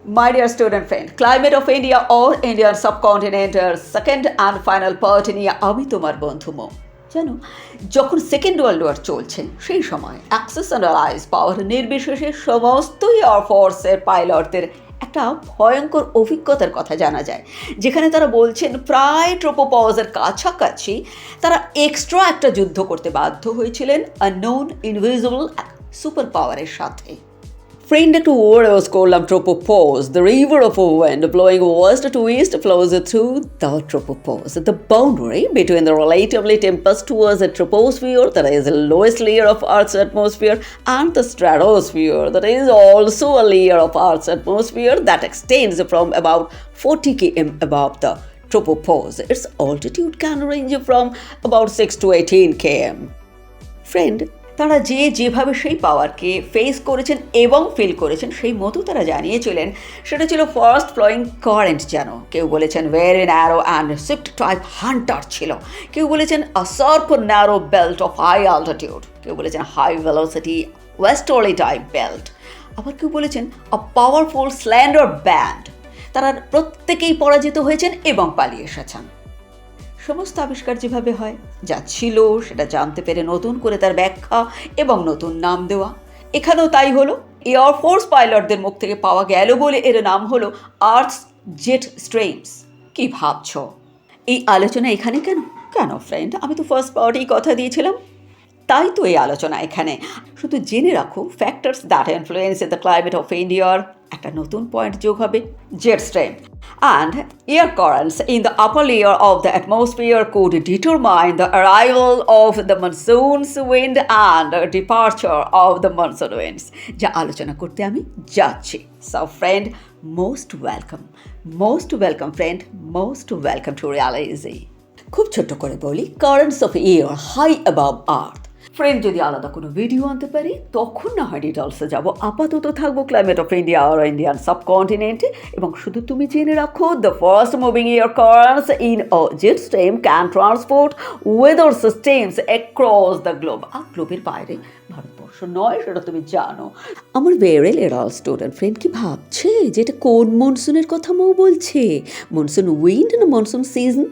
My dear student friend, climate of India or Indian subcontinent second and final part নিয়ে আমি তোমার বন্ধু মো। জানো, যখন সেকেন্ড ওয়ার্ল্ড ওয়ার চলছে সেই সময় অ্যাক্সেস অ্যান্ড অ্যালাইজ পাওয়ার নির্বিশেষে সমস্ত এয়ারফোর্সের পাইলটদের একটা ভয়ঙ্কর অভিজ্ঞতার কথা জানা যায়, যেখানে তারা বলছেন প্রায় ট্রোপোপজের কাছাকাছি তারা এক্সট্রা একটা যুদ্ধ করতে বাধ্য হয়েছিলেন আননোন ইনভিজিবল সুপার পাওয়ারের সাথে। Friend to warriors column tropopause, the river of a wind blowing west to east flows through the tropopause. The boundary between the relatively tempestuous troposphere, that is the lowest layer of Earth's atmosphere, and the stratosphere, that is also a layer of Earth's atmosphere that extends from about 40 km above the tropopause. Its altitude can range from about 6 to 18 km. Friend, তারা যেভাবে সেই পাওয়ারকে face করেছেন এবং feel করেছেন সেই মতো তারা জানিয়েছিলেন সেটা ছিল ফাস্ট ফ্লোয়িং কারেন্ট। যেন কেউ বলেছেন very narrow and swift type hunter ছিল, কেউ বলেছেন a sharp narrow belt of high altitude, কেউ বলেছেন high velocity westerly type belt, আবার কেউ বলেছেন আ পাওয়ারফুল স্ল্যান্ডার ব্যান্ড। তারা প্রত্যেকেই পরাজিত হয়েছেন এবং পালিয়ে এসেছেন। সমস্ত আবিষ্কার যেভাবে হয়, যা ছিল সেটা জানতে পেরে নতুন করে তার ব্যাখ্যা এবং নতুন নাম দেওয়া, এখানেও তাই হলো। এয়ারফোর্স পাইলটদের মুখ থেকে পাওয়া গেল বলে এর নাম হলো আর্থস জেট স্ট্রিমস। কি ভাবছ? এই আলোচনা এখানে কেন কেন ফ্রেন্ড? আমি তো ফার্স্ট পার্টেই কথা দিয়েছিলাম, তাই তো এই আলোচনা এখানে। শুধু জেনে রাখো factors that influence the climate of ইন্ডিয়ার একটা নতুন পয়েন্ট যোগ হবে, jet stream and air currents in the upper layer of the atmosphere could determine the arrival of the monsoon's wind and departure of the monsoon winds, যা আলোচনা করতে আমি যাচ্ছি। So friend, most welcome friend, most welcome to reality. খুব ছোট্ট করে বলি, currents of air high above earth. Friend, যদি আলাদা কোনো ভিডিও আনতে পারি তখন না হয় ডিটেলসে যাবো। আপাতত থাকবো ক্লাইমেট অফ ইন্ডিয়া আর ইন্ডিয়ান সাবকন্টিনেন্টে। এবং শুধু তুমি জেনে রাখো, the fast moving air currents in a jet stream can transport weather systems across the globe. আর গ্লোবের বাইরে ভারতবর্ষ নয়, সেটা তুমি জানো। আমার ভেরি লিটল স্টুডেন্ট ফ্রেন্ড কি ভাবছে যে এটা কোন মনসুনের কথা মৌ বলছে? মনসুন উইন্ড না মনসুন সিজন?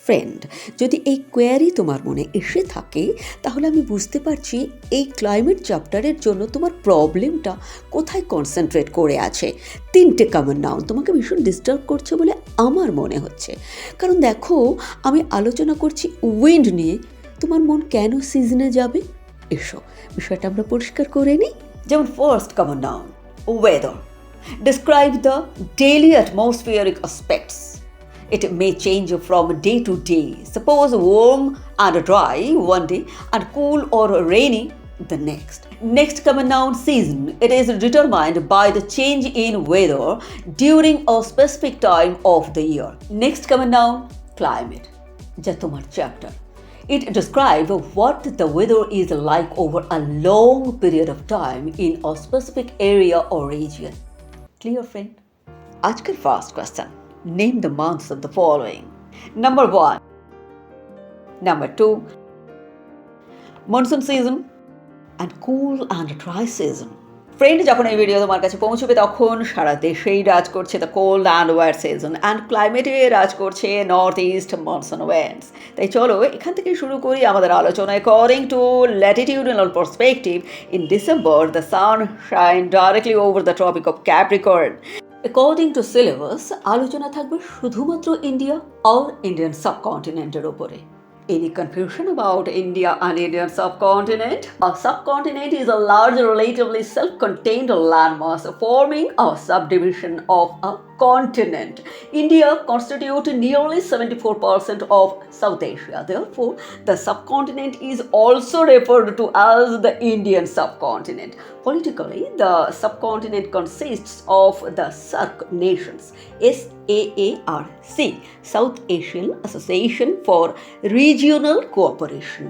ফ্রেন্ড, যদি এই কোয়ারি তোমার মনে এসে থাকে তাহলে আমি বুঝতে পারছি এই ক্লাইমেট চ্যাপ্টারের জন্য তোমার প্রবলেমটা কোথায় কনসেন্ট্রেট করে আছে। তিনটে কমন নাউন তোমাকে ভীষণ ডিস্টার্ব করছে বলে আমার মনে হচ্ছে। কারণ দেখো, আমি আলোচনা করছি উইন্ড নিয়ে, তোমার মন কেন সিজনে যাবে? এসো বিষয়টা আমরা পরিষ্কার করে নিই। যেমন first common noun weather, describe the daily atmospheric aspects. It may change from day to day. Suppose warm and dry one day and cool or rainy the next. Next common noun season. It is determined by the change in weather during a specific time of the year. Next common noun climate. Ja tomar chapter. It describes what the weather is like over a long period of time in a specific area or region. Clear, friend? Ajkar first question. Name the months of the following. Number 1. Number 2. Monsoon season and cool and dry season. Friend, যখন এই video তোমার কাছে পৌঁছবে তখন সারা দেশেই রাজ করছে the cold and wet season, and ক্লাইমেটে রাজ করছে নর্থ ইস্ট মনসুন ওয়েন্ডস। তাই চলো এখান থেকে শুরু করি আমাদের আলোচনা। According to latitudinal perspective, in December the sun shine directly over the tropic of Capricorn. According to syllabus আলোচনা থাকবে শুধুমাত্র ইন্ডিয়া আর ইন্ডিয়ান সাবকন্টিনেন্টের ওপরে। Any confusion about India and Indian subcontinent? A subcontinent is a large, relatively self-contained landmass forming a subdivision of a continent. India constitutes nearly 74% of South Asia. Therefore, the subcontinent is also referred to as the Indian subcontinent. Politically, the subcontinent consists of the SAARC nations, SAARC, South Asian Association for Regional Cooperation.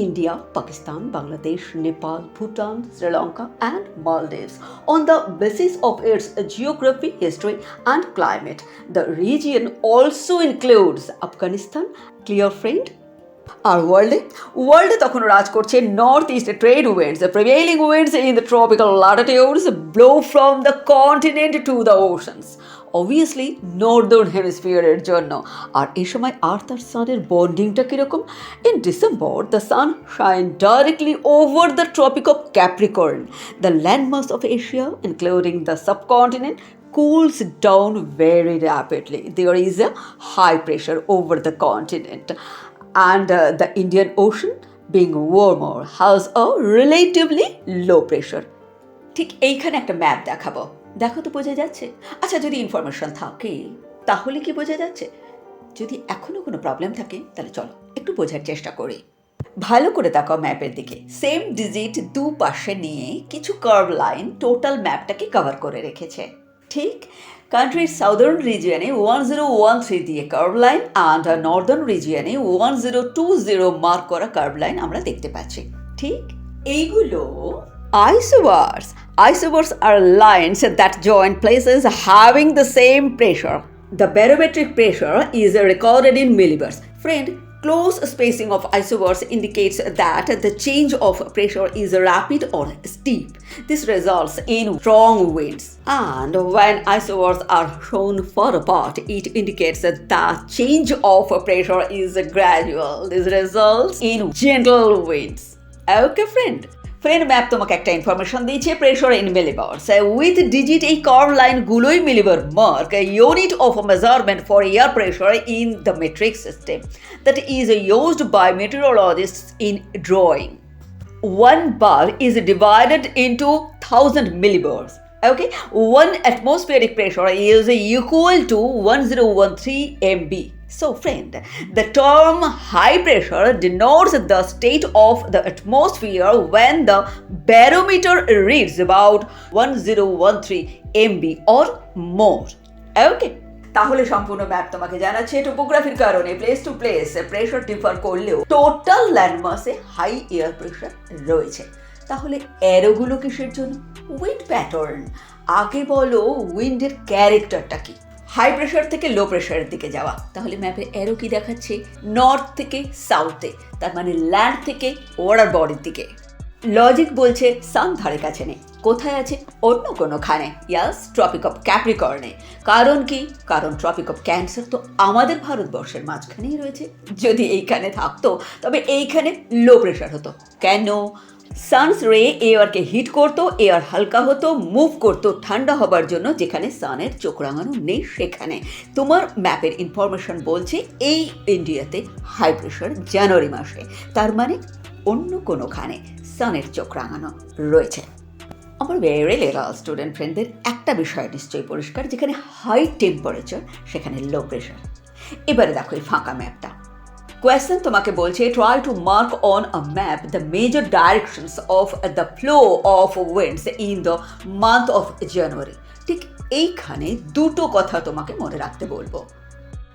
India, Pakistan, Bangladesh, Nepal, Bhutan, Sri Lanka and Maldives. On the basis of its geography, history and climate, the region also includes Afghanistan. Clear, friend? আর ওয়ার্ল্ডে তখন রাজ করছে north east trade winds, prevailing winds in the tropical latitudes blow from the continent to the oceans, obviously northern হেমিস্ফিয়ারের জন্য। আর এই সময় earth আর সানের বন্ডিংটা কীরকম? In December the sun shine directly over the tropic of Capricorn, the landmass of Asia including the subcontinent cools down very rapidly. There is a high pressure over the continent, and the Indian Ocean, being warmer, has a relatively low pressure. ঠিক এইখানে একটা map দেখাবো, দেখো তো বোঝা যাচ্ছে? আচ্ছা, যদি ইনফরমেশন থাকে তাহলে কি বোঝা যাচ্ছে? যদি এখনো কোনো প্রবলেম থাকে তাহলে চলো একটু বোঝার চেষ্টা করি। ভালো করে তাকাও ম্যাপের দিকে। সেম ডিজিট দুপাশে নিয়ে কিছু কার্ভ লাইন টোটাল ম্যাপটাকে কভার করে রেখেছে। ঠিক কান্ট্রির সাউদার্ন রিজিয়নে 1013 দিয়ে কার্ভ লাইন অ্যান্ড নর্দার্ন রিজিয়নে 1020 মার্ক করা কার্ভ লাইন আমরা দেখতে পাচ্ছি। ঠিক এইগুলো isobars. Isobars are lines that join places having the same pressure. The barometric pressure is recorded in millibars. Friend, close spacing of isobars indicates that the change of pressure is rapid or steep. This results in strong winds. And when isobars are shown far apart, it indicates that the change of pressure is gradual. This results in gentle winds. Okay, friend? Map তোমাকে একটা information দিয়েছে, pressure in millibars with digit. এই curve লাইনগুলোই millibar mark, unit of measurement for air pressure in the metric system that is used by meteorologists in drawing. 1 bar is divided into 1000 millibars. Okay, 1 atmospheric pressure is equal to 1013 MB. So friend, the term high pressure denotes the state of the atmosphere when the barometer reads about 1013 MB or more. Okay, তাহলে সম্পূর্ণ map তোমাকে জানাচ্ছে টোপোগ্রাফির কারণে place to place pressure differ করলেও total ল্যান্ডমাসে high air pressure রয়েছে। তাহলে অ্যারোগুলো কিসের জন্য? Wind pattern. আগে বলো উইন্ডের ক্যারেক্টারটা কি? হাই প্রেশার থেকে লো প্রেশারের দিকে যাওয়া। তাহলে ম্যাপে অ্যারো কি দেখাচ্ছে? নর্থ থেকে সাউথে, তার মানে ল্যান্ড থেকে ওয়াটার বডির দিকে। লজিক বলছে সান ধারে কাছে নেই, কোথায় আছে? অন্য কোনোখানে, ইয়াস ট্রপিক অফ ক্যাপ্রিকর্নে। কারণ কি? কারণ ট্রপিক অফ ক্যান্সার তো আমাদের ভারতবর্ষের মাঝখানেই রয়েছে। যদি এইখানে থাকতো তবে এইখানে লো প্রেশার হতো। কেন? সানস রে এয়ারকে হিট করতো, এয়ার হালকা হতো, মুভ করতো ঠান্ডা হবার জন্য। যেখানে সানের চোখ রাঙানো নেই সেখানে। তোমার ম্যাপের ইনফরমেশন বলছে এই ইন্ডিয়াতে হাই প্রেশার জানুয়ারি মাসে, তার মানে অন্য কোনোখানে সানের চোখ রাঙানো রয়েছে। আমার ভেরি লিটল স্টুডেন্ট ফ্রেন্ডদের একটা বিষয় নিশ্চয়ই পরিষ্কার, যেখানে হাই টেম্পারেচার সেখানে লো প্রেশার। এবারে দেখো এই ফাঁকা ম্যাপটা। কোয়েশ্চেন তোমাকে বলছে try to mark on a map the major directions of the flow of winds in the month of January. ঠিক এইখানে দুটো কথা তোমাকে মনে রাখতে বলবো।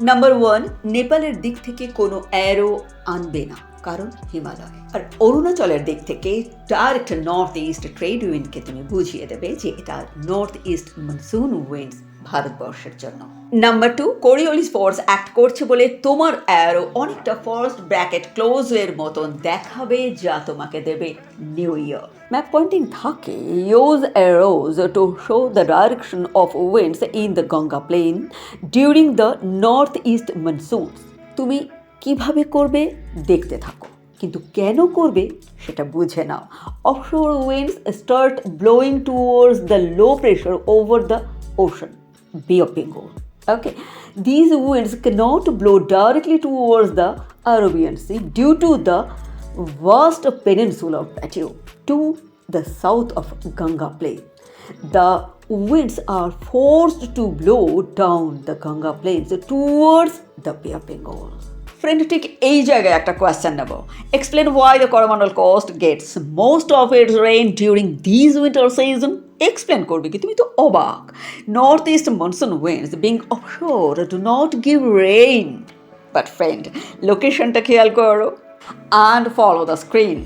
নাম্বার 1, নেপালের দিক থেকে কোনো অ্যারো আনবে না, কারণ হিমালয়। আর অরুণাচলের দিক থেকে ডাইরেক্ট নর্থ ইস্ট ট্রেড উইন্ডকে তুমি বুঝিয়ে দেবে যে এটা নর্থ ইস্ট মনসুন উইন্ডস ভারতবর্ষের জন্য। নাম্বার 2, কোরিওলিস ফোর্স অ্যাক্ট করছে বলে তোমার অ্যারো অনেকটা ফার্স্ট ব্র্যাকেট ক্লোজ এর মতন দেখাবে, যা তোমাকে দেবে নিউ ইয়ার। ম্যাপ পয়েন্টিং থাকে use arrows to show the direction of winds in the Ganga plain during the north east monsoon. তুমি কিভাবে করবে দেখতে থাকো, কিন্তু কেন করবে সেটা বুঝে নাও। Offshore winds start blowing towards the low pressure over the ocean, Bay of Bengal. Okay, these winds cannot blow directly towards the Arabian Sea due to the vast peninsular plateau to the south of Ganga Plain. The winds are forced to blow down the Ganga Plains towards the Bay of Bengal. Friend, ঠিক এই জায়গায় একটা question নেব। Explain why the Coromandel coast gets most of its rain during this winter season. Explain করবে কি? তুমি তো অবাক। North east monsoon winds being offshore do not give rain. But friend, লোকেশনটা খেয়াল করো and follow the screen.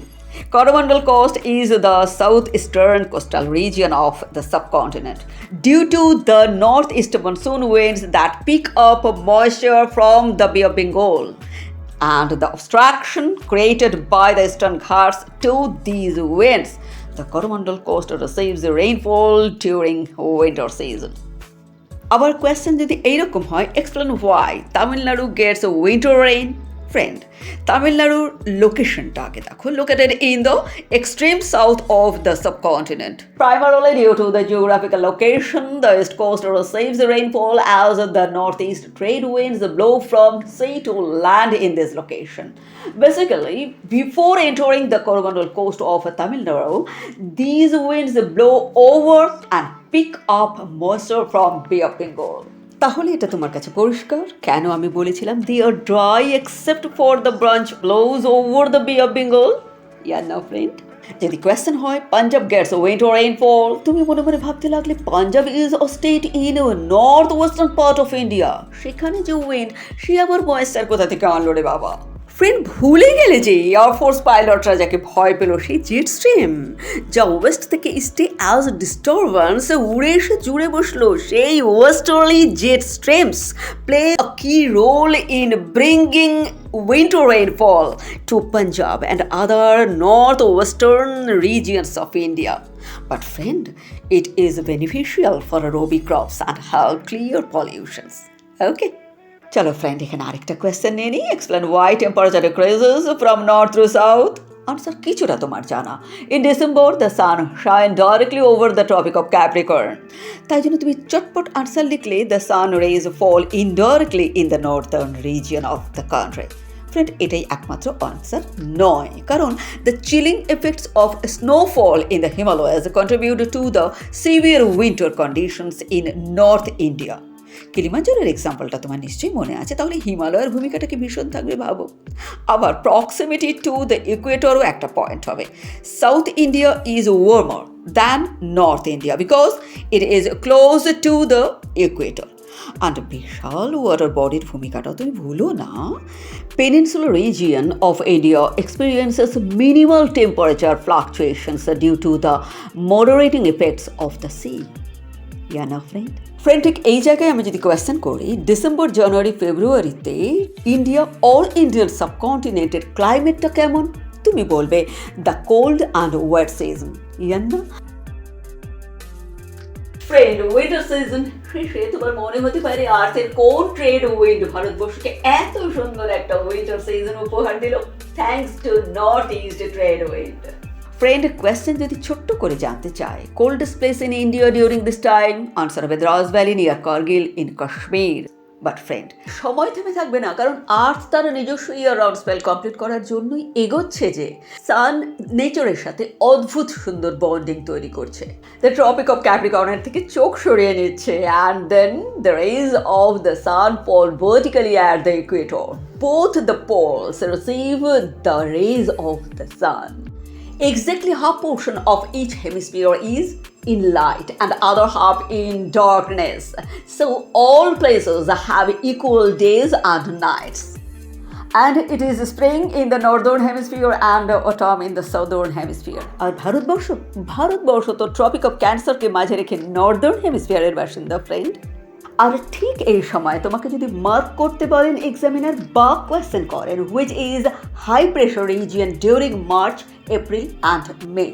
Coromandel Coast is the southeastern coastal region of the subcontinent. Due to the northeast monsoon winds that pick up moisture from the Bay of Bengal and the obstruction created by the eastern Ghats to these winds, the Coromandel coast receives rainfall during winter season. Our question যদি এইরকম হয়, explain why Tamil Nadu gets winter rain. Friend, Tamil Nadu's locationটা আগে দেখো, located in the extreme south of the subcontinent. Primarily due to the geographical location, the east coast receives rainfall as the northeast trade winds blow from sea to land in this location. Basically, before entering the Coromandel coast of Tamil Nadu, these winds blow over and pick up moisture from Bay of Bengal. তাহলে এটা তোমার কাছে পরিষ্কার কেন আমি বলেছিলাম they are dry except for the branch blows over the Bay of Bengal? Yeah, no friend? যদি question হয় পাঞ্জাব গেটস উইন্টার রেইনফল, তুমি মনে মনে ভাবতে লাগলে Punjab is a state in north western part of India, সেখানে যে উইন্ড সে আবার ময়েশ্চার কোথা থেকে আনলো রে বাবা। ফ্রেন্ড, ভুলে গেলে যে এয়ারফোর্স পাইলটরা যাকে ভয় পেল সেই জেট স্ট্রিম যা ওয়েস্ট থেকে ইস্টে অ্যাজ ডিস্টারবেন্স উড়ে এসে জুড়ে বসলো, সেই westerly jet streams play a key role in bringing winter rainfall to Punjab and other northwestern regions of India. But friend, it is beneficial for Rabi crops and help clear pollutions. Okay. চলো friend, এখানে আরেকটা question নিয়ে নিই। Explain why temperature decreases from north to south. Answer কিছুটা তোমার জানা। In December the sun shine directly over the tropic of Capricorn. তাই জন্য তুমি চটপট আনসার লিখলে the sun rays fall indirectly in the northern region of the country. Friend, এটাই একমাত্র আনসার নয়, কারণ the chilling effects of snowfall in the Himalayas contribute to the severe winter conditions in north India. কিলিমাঞ্জারোর এক্সাম্পলটা তোমার নিশ্চয়ই মনে আছে, তাহলে হিমালয়ের ভূমিকাটা কি ভীষণ থাকবে ভাবো। আবার প্রক্সিমিটি টু দ্য ইকুয়েটরও একটা পয়েন্ট হবে। South India is warmer than north India because it is close to the equator. আর বিশাল ওয়াটার বডির ভূমিকাটাও তুমি ভুলো না। Peninsular region of India experiences minimal temperature fluctuations due to the moderating effects of the sea. Yeah না friend? Friend, ঠিক এই জায়গায় আমি যদি কোয়েশ্চেন করি ডিসেম্বর, জানুয়ারি, ফেব্রুয়ারিতে ইন্ডিয়া অল ইন্ডিয়ান সাবকন্টিনেন্টের ক্লাইমেটটা কেমন, তুমি বলবে the cold and wet season. Yeah না ফ্রেন্ড? উইন্টার সিজন শেষে তোমার মনে হতে পারে আর্থের কোন ট্রেড উইন্ড ভারতবর্ষকে এত সুন্দর একটা উইন্টার সিজন উপহার দিল? Thanks to north east trade wind. Friend, question যদি ছোট্ট করে জানতে চায় coldest place in India during this time, answer হবে Dras valley near Kargil in Kashmir. But friend, সময় থেমে থাকবে না, কারণ আর্থ তার নিজস্ব ইয়ার রাউন্ড স্পেল কমপ্লিট করার জন্যই এগোচ্ছে যে সান নেচারের সাথে অদ্ভুত সুন্দর বন্ডিং তৈরি করছে। দ্য ট্রপিক অফ ক্যাপ্রিকর্নের থেকে চোখ সরিয়ে নিচ্ছে and then the rays of the sun fall vertically at the equator. Both the poles receive the rays of the sun. Exactly half portion of each hemisphere is in light and other half in darkness. So all places have equal days and nights. And it is spring in the northern hemisphere and autumn in the southern hemisphere. আর ভারতবর্ষ তো tropic of ক্যান্সারকে মাঝে রেখে Northern হেমিস্ফিয়ারের বাসিন্দা friend. আর ঠিক এই সময় তোমাকে যদি mark করতে বলেন এক্সামিনার বা কোয়েশ্চেন করেন which is high pressure region during March, April and May,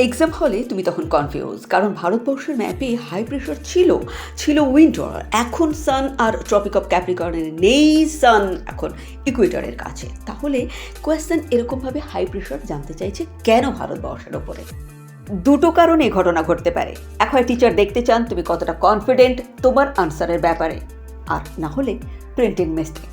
exam হলে তুমি তখন কনফিউজ, কারণ ভারতবর্ষের ম্যাপে হাই প্রেশার ছিল উইন্টার, এখন সান আর ট্রপিক অফ ক্যাপ্রিকর্নের নেই, সান এখন ইকুয়েটরের কাছে। তাহলে কোয়েশ্চেন এরকমভাবে হাই প্রেশার জানতে চাইছে কেন ভারতবর্ষের ওপরে? দুটো কারণে ঘটনা ঘটতে পারে। এক হয় টিচার দেখতে চান তুমি কতটা কনফিডেন্ট তোমার আনসারের ব্যাপারে, আর না হলে প্রিন্টিং মিস্টেক।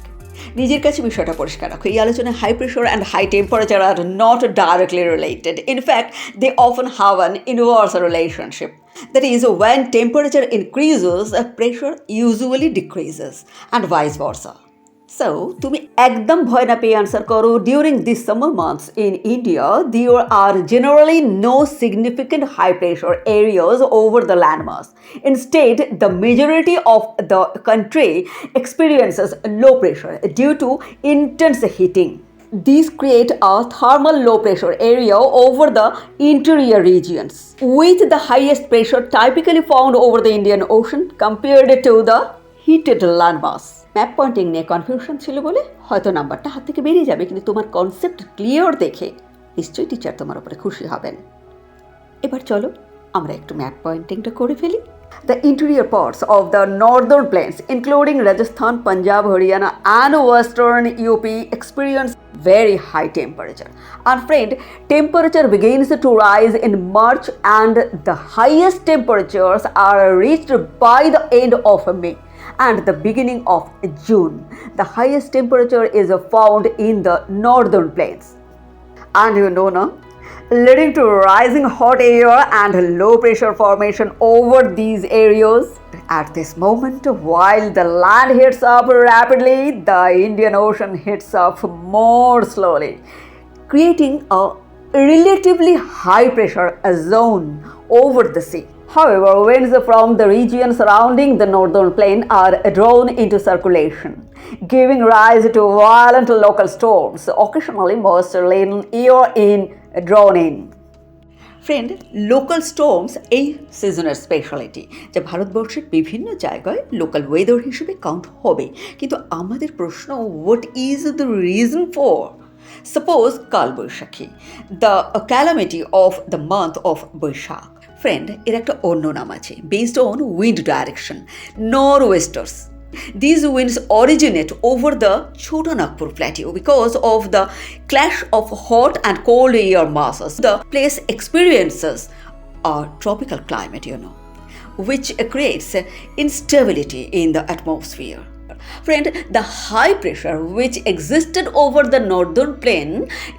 নিজের কাছে বিষয়টা পরিষ্কার রাখো, এই আলোচনায় high pressure and high temperature are not directly related. In fact they often have an inverse relationship. That is, when temperature increases, pressure usually decreases and vice versa. So, তুমি একদম ভয় না পেয়ে আনসার করো। During these summer months in India, there are generally no significant high pressure areas over the landmass. Instead, the majority of the country experiences low pressure due to intense heating. These create a thermal low pressure area over the interior regions, with the highest pressure typically found over the Indian Ocean compared to the heated ল্যান্ডমাস। Map pointing নিয়ে confusion ছিল বলে হয়তো নাম্বারটা হাত থেকে বেরিয়ে যাবে, কিন্তু তোমার কনসেপ্ট ক্লিয়ার দেখে নিশ্চয়ই টিচার তোমার উপরে খুশি হবেন। এবার চলো আমরা একটু ম্যাপ পয়েন্টিংটা করে ফেলি। The interior parts of the northern plains, including Rajasthan, Punjab, Haryana and western UP, experience very high temperature. And friend, temperature begins to rise in March and the highest temperatures are reached by the end of May and the beginning of June. The highest temperature is found in the northern plains. And you know, no? Leading to rising hot air and low pressure formation over these areas. At this moment, while the land heats up rapidly, the Indian Ocean heats up more slowly, creating a relatively high pressure zone over the sea. However, winds from the region surrounding the northern plain are drawn into circulation, giving rise to violent local storms, occasionally moisture-laden air in drawn in. Friend, local storms এই সিজনের speciality, যা ভারতবর্ষের বিভিন্ন জায়গায় local weather হিসেবে count হবে। কিন্তু আমাদের প্রশ্ন, what is the reason for? Suppose Kalbaishakhi, the calamity of the month of Baishakh. Friend, এর একটা অন্য নাম আছে, based on wind direction, nor'westers. These winds originate over the Chota Nagpur plateau because of the clash of hot and cold air masses. The place experiences a tropical climate, which creates instability in the atmosphere. Friend, the high pressure which existed over the northern plain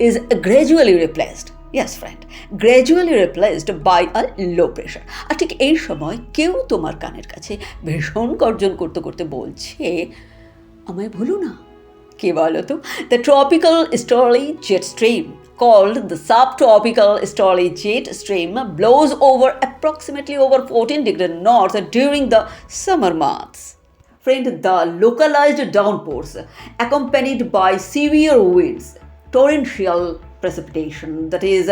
is gradually replaced. Yes, friend, gradually replaced by a low pressure. আর ঠিক এই সময় কেউ তোমার কানের কাছে ভীষণ গর্জন করতে করতে বলছে, আমায় ভুলো না। কে বলো তো? The tropical easterly jet stream, called the subtropical easterly jet stream, blows over approximately over 14 degrees north during the summer months. Friend, the localized downpours accompanied by severe winds, torrential precipitation, that is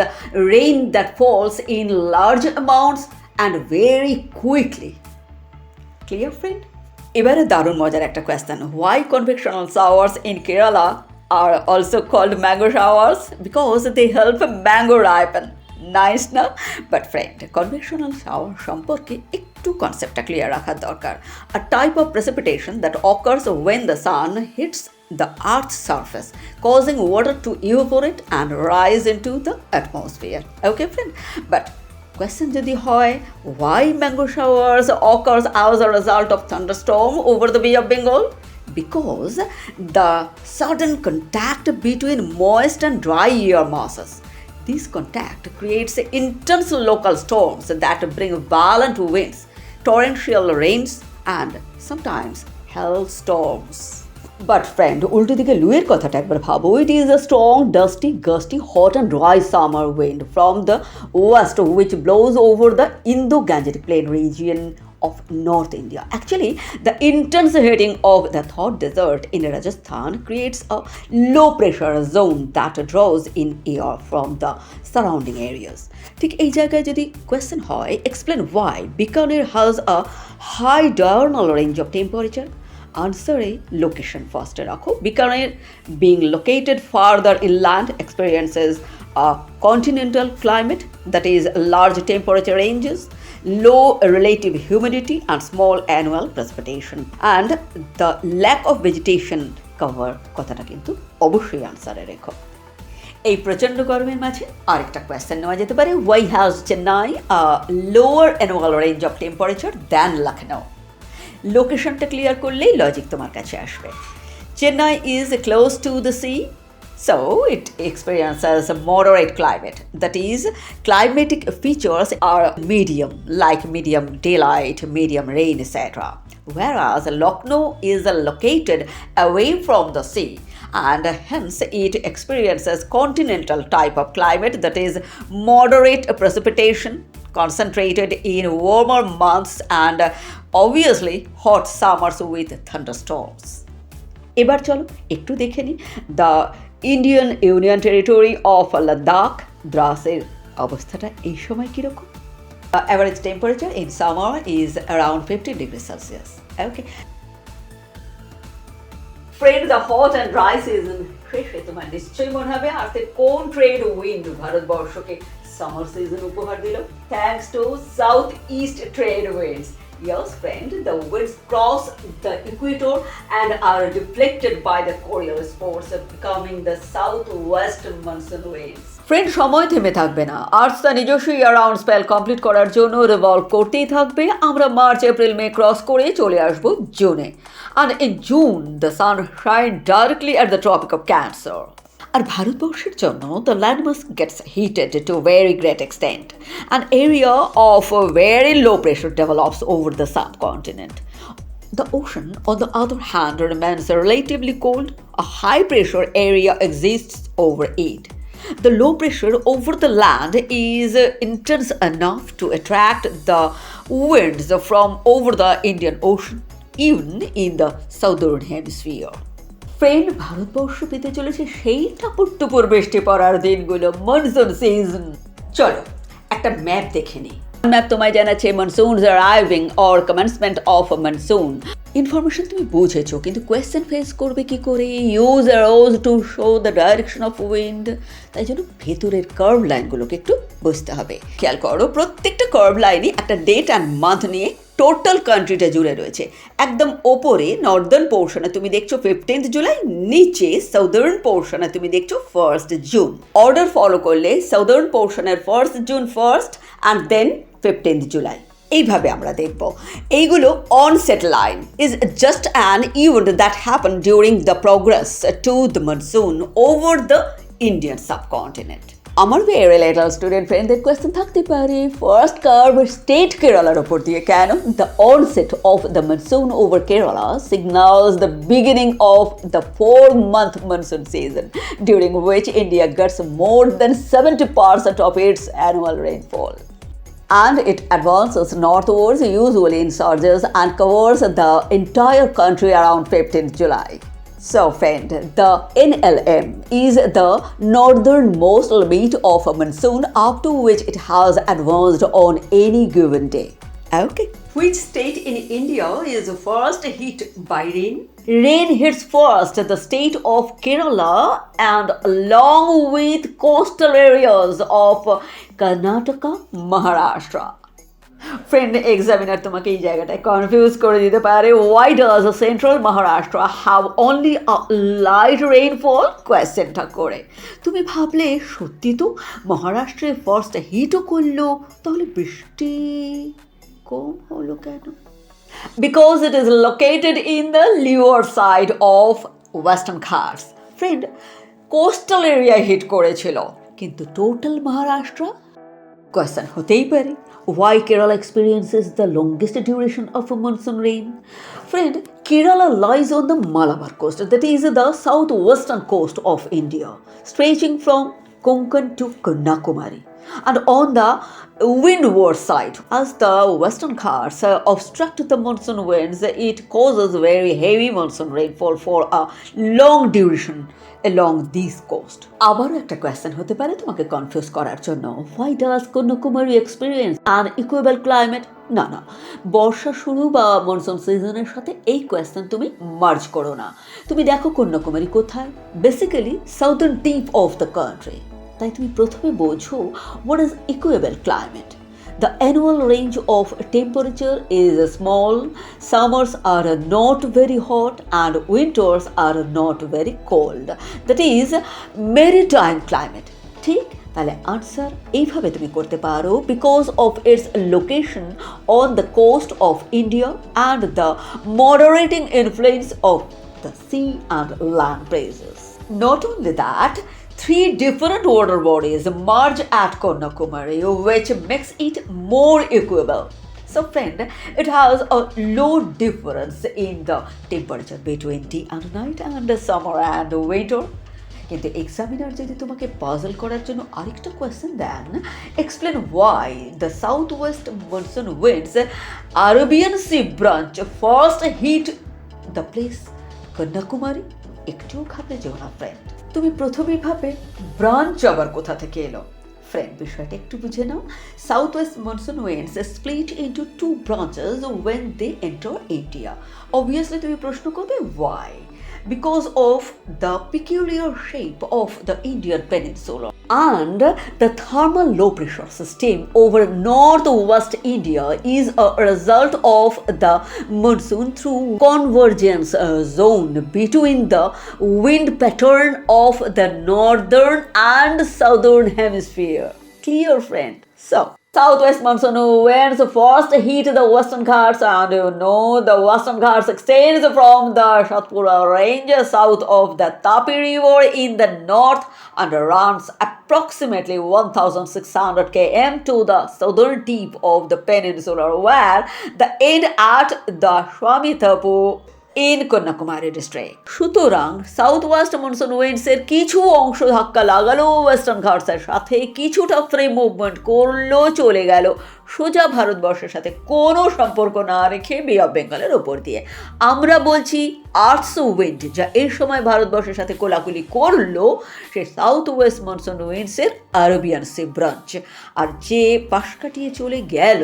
rain that falls in large amounts and very quickly. Clear, friend? এবারে দারুণ মজার একটা question, why convectional showers in Kerala are also called mango showers? Because they help mango ripen. Nice না? But friend, convectional shower সম্পর্কে একটু কনসেপ্টটা clear রাখা দরকার। A type of precipitation that occurs when the sun hits the earth's surface, causing water to evaporate and rise into the atmosphere. Okay, friend? But question যদি হয়, why mango showers occurs as a result of thunderstorm over the Bay of Bengal? Because the sudden contact between moist and dry air masses. This contact creates intense local storms that bring violent winds, torrential rains, and sometimes hailstorms. But friend, উল্টো দিকে লুয়ের কথাটা একবার ভাবো. It is a strong, dusty, gusty, hot and dry summer wind from the west which blows over the Indo-Gangetic Plain region of North India. Actually, the intense heating of the hot desert in Rajasthan creates a low pressure zone that draws in air from the surrounding areas. ঠিক এই জায়গায় যদি question হয়, explain why Bikaner has a high diurnal range of temperature. Answer A, location first রাখো. Bikaner, being located farther inland, experiences a continental climate, that is large temperature ranges, low relative humidity and small annual precipitation, and the lack of vegetation cover কথাটা কিন্তু অবশ্যই আনসারে রেখো। এই প্রচণ্ড গরমের মাঝে আরেকটা কোয়েশ্চেন নেওয়া যেতে পারে, why has Chennai a lower annual range of temperature than Lucknow? লোকেশনটা ক্লিয়ার করলেই লজিক তোমার কাছে আসবে। Chennai is close to the sea, so it experiences a moderate climate. That is, climatic features are medium, like medium daylight, medium rain, etc. Whereas Lucknow is located away from the sea, and hence it experiences continental type of climate, that is moderate precipitation, concentrated in warmer months, and obviously hot summers with thunderstorms. এবার চলো একটু দেখে নিই the Indian union territory of Ladakh, দ্রাসের অবস্থাটা এই সময় কীরকম। Average temperature in summer is around 15 degrees Celsius. Okay, friend the hot and dry season শেষে তোমার নিশ্চয়ই মনে হবে আজকে কোন ট্রেড উইন্ড ভারতবর্ষকে সামার সিজন উপহার দিল? Thanks to south east trade winds. Yes, friend, the winds cross the equator and are deflected by the Coriolis force, becoming the southwest monsoon winds. Friend, সময় থেমে থাকবে না। আর্থ তার নিজস্ব ইয়ার রাউন্ড স্পেল কমপ্লিট করার জন্য রিভলভ করতেই থাকবে। আমরা মার্চ, এপ্রিল, মে ক্রস করে চলে আসবো জুনে। And in June, the sun shines directly at the Tropic of Cancer. আর ভারতবর্ষের জন্য the landmass gets heated to a very great extent. An area of very low pressure develops over the subcontinent. The ocean, on the other hand, remains relatively cold. A high pressure area exists over it. The low pressure over the land is intense enough to attract the winds from over the Indian Ocean, even in the southern hemisphere. Friend, Bharatvarsha পেতে চলেছে সেই টাপুর টুপুর বৃষ্টি পড়ার দিনগুলো, monsoon season. চলো একটা map দেখে নিই। ম্যাপ তোমায় জানাচ্ছে monsoons arriving or commencement of monsoon. Information তুমি বুঝেছো, কিন্তু কোয়েশ্চেন ফেস করবে কি করে? Use arrows to show the direction of wind. তাই জন্য ভেতরের কার্ভ লাইনগুলোকে একটু বুঝতে হবে। খেয়াল করো, প্রত্যেকটা কার্ভ লাইনই একটা ডেট অ্যান্ড মান্থ নিয়ে টোটাল কান্ট্রিটা জুড়ে রয়েছে। একদম ওপরে নর্দার্ন পোর্শনে তুমি দেখছো 15th জুলাই, নিচে সাউদার্ন পোর্শনে তুমি দেখছো 1st জুন। অর্ডার ফলো করলে সাউদার্ন পোর্শনের 1st June first and then 15th July, এইভাবে আমরা দেখব। এইগুলো onset line is just an event that happen during the progress to the monsoon over the Indian subcontinent. আমার very little student ফ্রেন্ডদের question থাকতে পারে, ফার্স্ট কার্ভ স্টেট কেরালার ওপর দিয়ে কেন? The onset of the monsoon over Kerala signals the beginning of the 4-month monsoon season, during which India gets more than 70% of its annual rainfall. And it advances northwards, usually in surges, and covers the entire country around 15th July. So friend, the NLM is the northernmost limit of a monsoon up to which it has advanced on any given day. Okay. Which state in India is first hit by rain? Rain hits first the state of Kerala and along with coastal areas of Karnataka, Maharashtra. Friend, examiner তোমাকে এই জায়গাটায় confuse করে দিতে পারে। Why does central Maharashtra have only a light rainfall? কোয়েশ্চেনটা করে তুমি ভাবলে সত্যি তো মহারাষ্ট্রে ফার্স্ট হিটও করলো, তাহলে বৃষ্টি কম হলো কেন? Because it is located in the leeward side of Western Ghats. Friend, coastal area hit করেছিল, কিন্তু টোটাল মহারাষ্ট্র? কোয়েশ্চেন হতেই পারে, why Kerala experiences the longest duration of a monsoon rain? Friend, Kerala lies on the Malabar coast, that is the southwestern coast of India, stretching from Konkan to Kanyakumari. And on the windward side, as the western Ghats obstruct the monsoon winds, it causes very heavy monsoon rainfall for a long duration along this coast. আবারও একটা question হতে পারে তোমাকে confuse করার জন্য, why does Kanyakumari experience an equable climate? না, বর্ষা শুরু বা মনসুন সিজনের সাথে এই কোয়েশ্চেন তুমি মার্জ করো না। তুমি দেখো কন্যাকুমারী কোথায়? Basically southern tip of the country. তাই তুমি প্রথমে বোঝো what is equable climate. The annual range of temperature is small. Summers are not very hot and winters are not very cold. That is maritime climate. ঠিক? তাহলে answer এইভাবে তুমি করতে পারো, because of its location on the coast of India and the moderating influence of the sea and land breezes. Not only that, 3 different water bodies merge at Kanyakumari, which makes it more equable. So friend, it has a low difference in the temperature between day and night and summer and winter. কিন্তু examiner যদি তোমাকে puzzle করার জন্য আরেকটা question দেন, explain why the south west monsoon winds Arabian C branch first hit the place Kanyakumari, একটুও ঘাবড়ে যেও না ফ্রেন্ড। তুমি প্রথমেই ভাবে ব্রাঞ্চ আবার কোথা থেকে এলো? ফ্রেন্ড, বিষয়টা একটু বুঝে নাও। South west monsoon winds split into two branches when they enter India. Obviously তুমি প্রশ্ন করবে why? Because of the peculiar shape of the Indian peninsula and the thermal low pressure system over northwest India is a result of the monsoon through convergence zone between the wind pattern of the northern and southern hemisphere. Clear, friend? So, southwest monsoon winds first hit the western Ghats, and you know the western Ghats extends from the Satpura range south of the Tapi river in the north and runs approximately 1600 km to the southern tip of the peninsula, where the end at the Swamithapu in Kanyakumari district. সুতরাং south west monsoon উইন্ডসের কিছু অংশ ধাক্কা লাগালো western ঘাটসের সাথে, কিছুটা free movement করলো, চলে গেল সোজা ভারতবর্ষের সাথে কোনো সম্পর্ক না রেখে বে অফ বেঙ্গলের ওপর দিয়ে। আমরা বলছি আর্টস উইন্ড, যা এর সময় ভারতবর্ষের সাথে কোলাকুলি করলো, সে সাউথ ওয়েস্ট মনসুন উইন্ডসের আরবিয়ান সি ব্রাঞ্চ। আর যে পাশ কাটিয়ে চলে গেল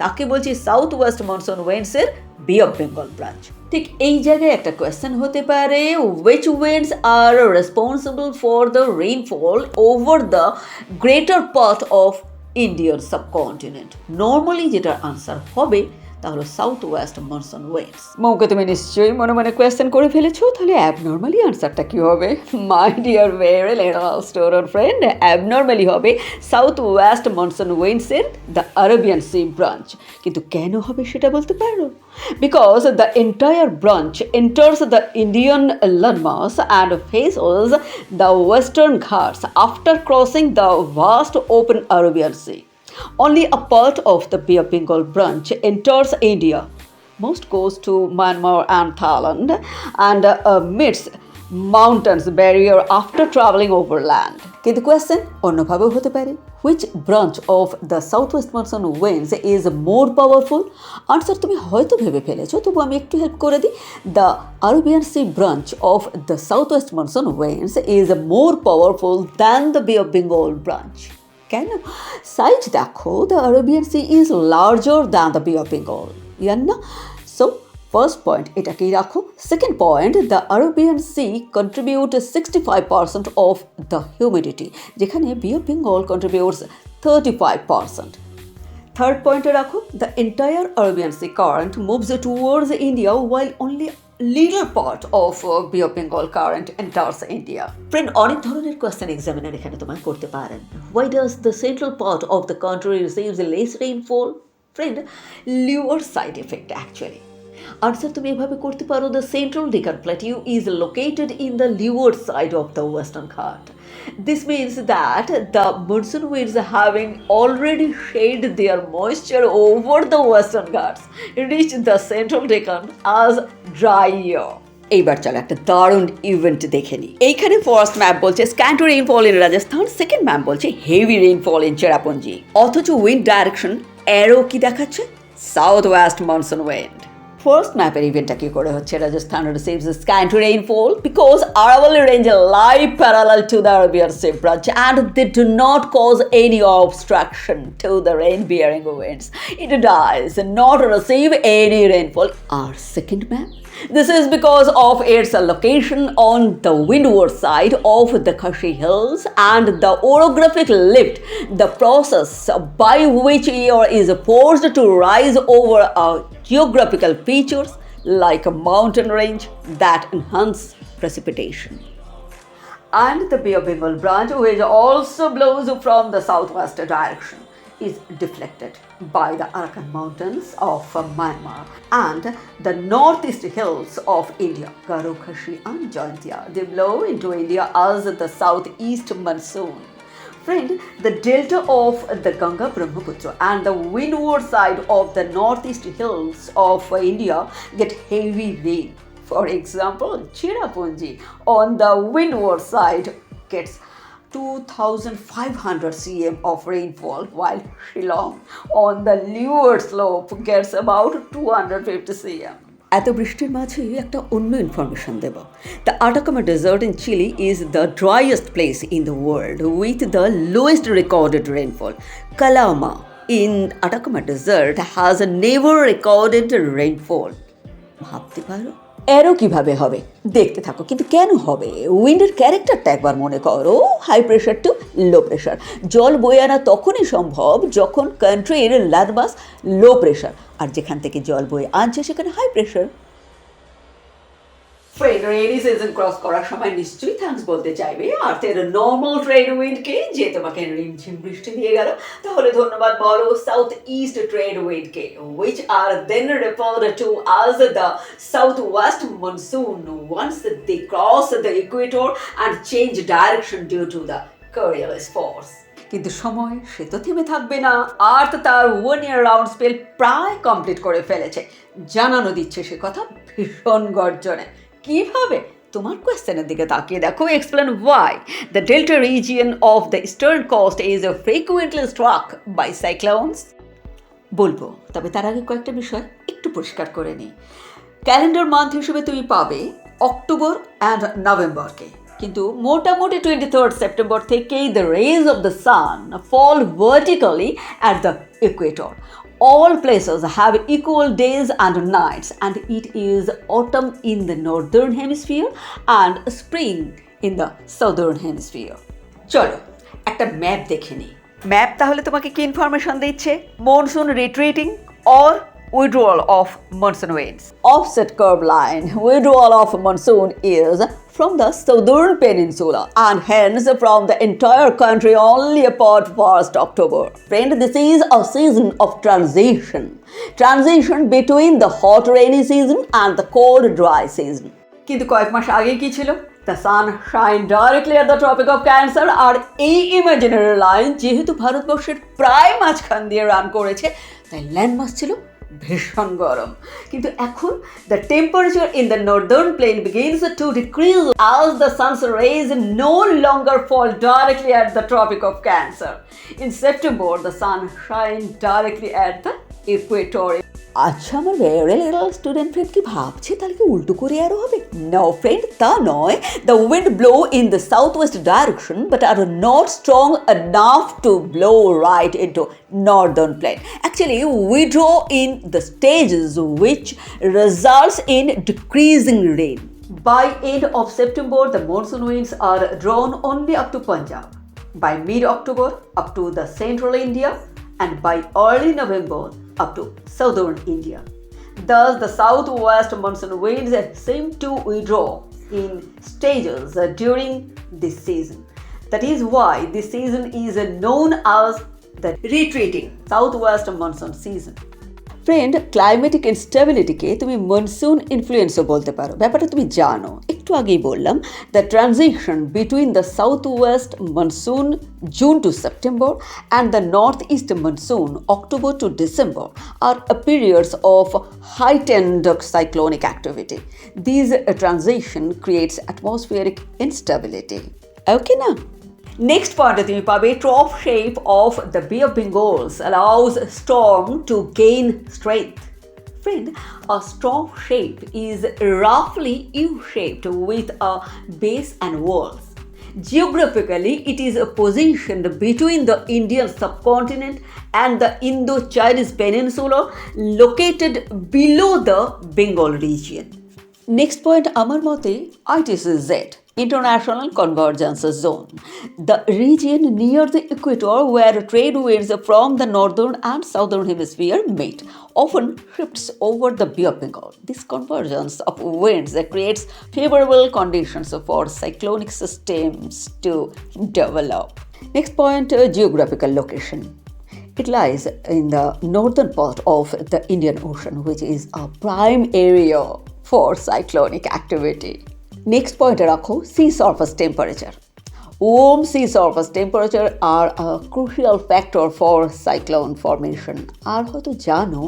তাকে বলছি সাউথ ওয়েস্ট মনসুন উইন্ডসের বে অফ বেঙ্গল ব্রাঞ্চ। ঠিক এই জায়গায় একটা কোয়েশ্চেন হতে পারে, which winds are responsible for the rainfall over the greater part of Indian subcontinent? Normally যেটার আনসার হবে তা হলো সাউথ ওয়েস্ট মনসুন উইন্ডস। মৌকে তুমি নিশ্চয়ই মনে মনে কোয়েশ্চেন করে ফেলেছো, তাহলে অ্যাবনর্মালি আনসারটা কি হবে? My dear very little student friend, abnormally হবে সাউথ ওয়েস্ট মনসুন উইন্ডসের দ্য আরবিয়ান সি ব্রাঞ্চ। কিন্তু কেন হবে সেটা বলতে পারো? Because the entire branch enters the Indian landmass and faces the western Ghats after crossing the vast open Arabian Sea. Only a part of the Bay of Bengal branch enters India. Most goes to Myanmar and Thailand and meets mountains barrier after traveling overland. কিন্তু question অন্যভাবেও হতে পারে, which branch of the southwest monsoon winds is more powerful? Answer তুমি হয়তো ভেবে ফেলেছো, তবু আমি একটু হেল্প করে দিই। The Arabian Sea branch of the southwest monsoon winds is more powerful than the Bay of Bengal branch. কেন? সাইড দেখো, the Arabian Sea is larger than the Bay of Bengal, ইয়ার না? সো ফার্স্ট পয়েন্ট এটাকেই রাখো। Second point, the Arabian Sea contribute 65% of the humidity, যেখানে Bay of Bengal contributes 35%। Third পয়েন্টে রাখো, the entire Arabian Sea current moves towards India while only little part of Bay of Bengal current enters India. Friend, অনেক ধরনের question examiner এখানে তোমায় করতে পারেন। Why does the central part of the country receives less rainfall? Friend, leeward side effect actually. Answer তুমি এভাবে করতে পারো, the central Deccan plateau is located in the leeward side of the western Ghat. This means that the monsoon winds having already shed their moisture over the western Ghats reach the central Deccan as dry air. এইবার চলো একটা দারুণ event দেখে নিই। এইখানে first map বলছে scanty rainfall in Rajasthan, second map বলছে heavy rainfall in Cherrapunji, অথচ উইন্ড ডাইরেকশন অ্যারো কি দেখাচ্ছে? South west monsoon wind. First ম্যাপের ইভেন্টটা কি করে হচ্ছে? Rajasthan receives scanty rainfall because Aravalli range lie parallel to the Arabian Sea branch and they do not cause any obstruction to the rain-bearing winds. It does not receive any rainfall. Our second map, this is because of its location on the windward side of the Khashi Hills and the orographic lift, the process by which air is forced to rise over a geographical features like a mountain range that enhance precipitation. And the Bay of Bengal branch, which also blows from the southwest direction, is deflected by the Arakan Mountains of Myanmar and the northeast hills of India, Garo, Khashi and Jaintia. They blow into India as the southeast monsoon. Friend, the delta of the Ganga Brahmaputra and the windward side of the northeast hills of India get heavy rain. For example, Cherrapunji on the windward side gets 2,500 cm of rainfall, while Shillong on the leeward slope gets about 250 cm. এত বৃষ্টির মাঝে একটা অন্য information দেব। The Atacama desert in Chile is the driest place in the world with the lowest recorded rainfall. Calama in Atacama desert has never recorded rainfall. ভাবতে পারো এরও কিভাবে হবে? দেখতে থাকো। কিন্তু কেন হবে? উইন্ডের ক্যারেক্টারটা একবার মনে করো, high pressure to low pressure. জল বয়ে আনা তখনই সম্ভব যখন কান্ট্রির ল্যান্ডমাস লো প্রেশার, আর যেখান থেকে জল বয়ে আনছে সেখানে high pressure. Friend, rainy season cross করার সময় নিশ্চয়ই থ্যাঙ্কস বলতে চাইবে আর্থের নর্মাল ট্রেড উইন্ডকে, যে তোমাকে রিমঝিম বৃষ্টি দিয়ে গেল। তাহলে ধন্যবাদ বলো সাউথ ইস্ট ট্রেড উইন্ডকে, which are then referred to as the southwest monsoon once they cross the equator and change direction due to the Coriolis force. কিন্তু সময় সে তো থেমে থাকবে না। আর্থ তার 1 year রাউন্ড স্পেল প্রায় কমপ্লিট করে ফেলেছে। জানানো দিচ্ছে সে কথা ভীষণ গর্জনে। কিভাবে? তোমার কোয়েশ্চেনের দিকে তাকিয়ে দেখো। Explain why the delta region of the eastern coast is frequently struck by cyclones. বলবো, তবে তার আগে কয়েকটা বিষয় একটু পরিষ্কার করে নিই। ক্যালেন্ডার মান্থ হিসেবে তুমি পাবে অক্টোবর অ্যান্ড নভেম্বরকে, কিন্তু মোটামুটি 23rd সেপ্টেম্বর থেকেই the rays of the sun fall vertically at the equator. All places have equal days and nights, and it is autumn in the northern hemisphere and spring in the southern hemisphere. চলো একটা map দেখে নিই। Map তাহলে তোমাকে কি information দিচ্ছে? Monsoon retreating or withdrawal of monsoon winds. Offset curve line withdrawal of monsoon is from the southern peninsula and hence from the entire country only apart 1st October. Friend, this is a season of transition between the hot rainy season and the cold dry season. কিন্তু কয়েক মাস আগে কি ছিল? The sun shine directly at the Tropic of Cancer, আর এই imaginary line যেহেতু ভারতবর্ষের প্রায় মাঝখান দিয়ে রান করেছে, তাই ল্যান্ডমাস ছিল ভীষণ গরম। কিন্তু এখন the temperature in the northern plain begins to decrease as the sun's rays no longer fall directly at the Tropic of Cancer. In September, the sun shines directly at the equator. আচ্ছা, আমার very little student friend কি ভাবছে তাহলে কি উল্টো করে আরও হবে? নো ফ্রেন্ড, তা নয়। The wind blow in the south west direction but are not strong enough to blow right into northern plain. Actually, we draw in the stages which results in decreasing rain. By end of September, the monsoon winds are drawn only up to Punjab. By mid-October, up to the central India, and by early November, up to southern India. Thus, the southwest monsoon winds seem to withdraw in stages during this season. That is why this season is known as the retreating southwest monsoon season. Friend, climatic ইনস্টেবিলিটিকে তুমি monsoon ইনফ্লুয়েন্সও বলতে পারো। ব্যাপারটা তুমি জানো, একটু আগেই বললাম। The transition between the south west monsoon June to September and the north east monsoon October to December are periods of heightened cyclonic activity. These transition creates atmospheric instability. Okay না? Next পয়েন্টে তুমি পাবে ট্রফ shape of the Bay of Bengal's allows storm to gain strength. Friend, a trough shape is roughly U-shaped with a base and walls. Geographically, it is positioned between the Indian subcontinent and the Indo-Chinese peninsula, located below the Bengal region. Next point, আমার মতে icse, International Convergence Zone, the region near the equator where trade winds from the northern and southern hemisphere meet, often shifts over the Bay of Bengal. This convergence of winds creates favorable conditions for cyclonic systems to develop. Next point, geographical location. It lies in the northern part of the Indian Ocean, which is a prime area for cyclonic activity. Next point রাখো sea surface temperature. Warm sea surface temperature are a crucial factor for cyclone formation. আর হয়তো জানো,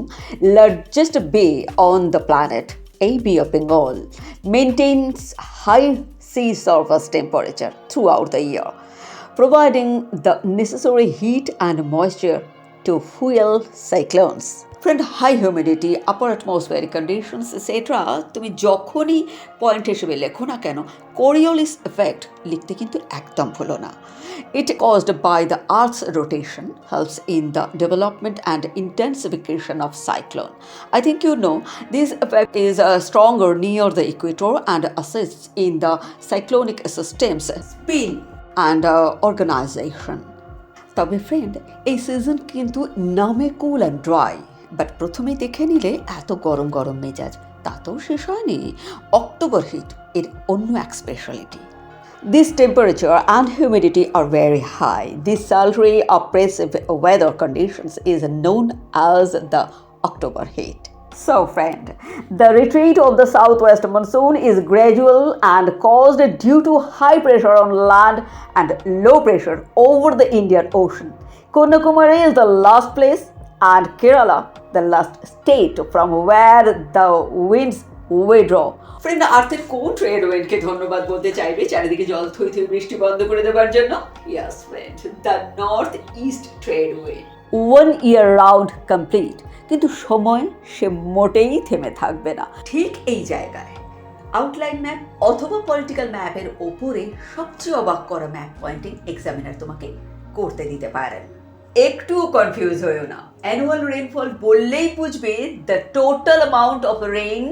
largest bay on the planet, এই Bay of Bengal, maintains high sea surface temperature throughout the year, providing the necessary heat and moisture to fuel cyclones. Friend, high humidity, upper atmospheric conditions etcetera তুমি যখনই point হিসেবে লেখো না কেন, Coriolis effect লিখতে কিন্তু একদম ভুলো না। It caused by the Earth's rotation helps in the development and intensification of cyclone. I think you know this effect is stronger near the equator and assists in the cyclonic system's spin and organization. তবে friend, এই season কিন্তু নামে cool and dry, but প্রথমেই দেখে নিলে এত গরম গরম মেজাজ তাতেও শেষ হয়নি। অক্টোবর হিট এর অন্য এক speciality. This temperature and humidity are very high. This sultry, oppressive weather conditions is known as the October heat. So friend, the retreat of the southwest monsoon is gradual and caused due to high pressure on land and low pressure over the Indian Ocean. Kanyakumari is the last place and Kerala the last state from where the winds withdraw. Friend, আর্থের কোন trade উইন্ডকে ধন্যবাদ বলতে চাইবে চারিদিকে জল থই থই বৃষ্টি বন্ধ করে দেওয়ার জন্য? Yes friend, the north east trade wind. 1 year round complete, কিন্তু সময় সে মোটেই থেমে থাকবে না। ঠিক এই জায়গায় আউটলাইন ম্যাপ অথবা পলিটিক্যাল ম্যাপের ওপরে সবচেয়ে অবাক করা ম্যাপ পয়েন্টিং এক্সামিনার তোমাকে করতে দিতে পারেন। একটু কনফিউজ হয়েও না। অ্যানুয়াল রেইনফল বললেই বুঝবে the total amount of rain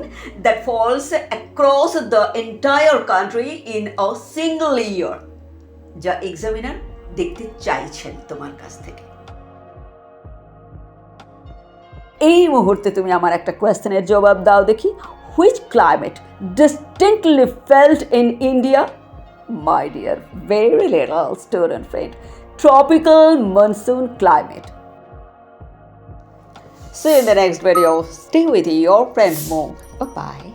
that falls across the entire country in a single year, যা এক্সামিনার দেখতে চাইছেন তোমার কাছ থেকে। এই মুহূর্তে তুমি আমার একটা কোয়েশ্চেনের জবাব দাও দেখি। Which climate distinctly felt in India? My dear very little student friend, tropical monsoon climate. See you in the next video. Stay with your friend Mo. Bye-bye.